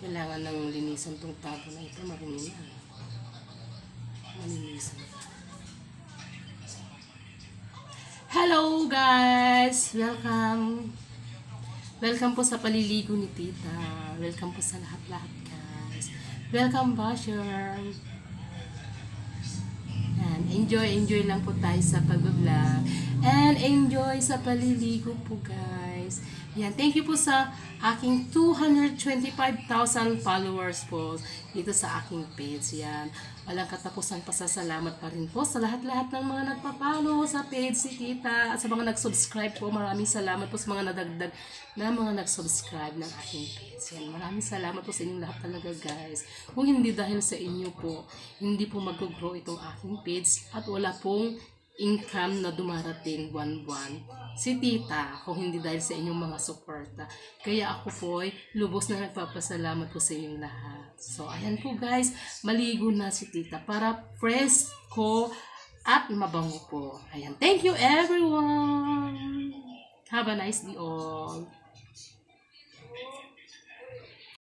Kailangan ng linisan tong tabo na ito. Marumi na. Malinisan. Hello guys! Welcome! Welcome po sa paliligo ni Tita. Welcome po sa lahat-lahat guys. Welcome basher. And enjoy lang po tayo sa pag-vlog. And enjoy sa paliligo po guys. Yan, thank you po sa aking 225,000 followers po dito sa aking page. Yan, walang katapusang pasasalamat pa rin po sa lahat-lahat ng mga nagpa-follow sa page si Tita at sa mga nag-subscribe po. Maraming salamat po sa mga nadagdag na mga nag-subscribe ng aking page. Yan, maraming salamat po sa inyong lahat talaga guys. Kung hindi dahil sa inyo po, hindi po mag-grow itong aking page at wala pong income na dumarating buwan-buwan si Tita kung hindi dahil sa inyong mga suporta. Kaya ako po ay lubos na nagpapasalamat po sa inyong lahat. So ayan po guys, maligo na si Tita para fresh ko at mabango po. Ayan, thank you everyone. Have a nice day all.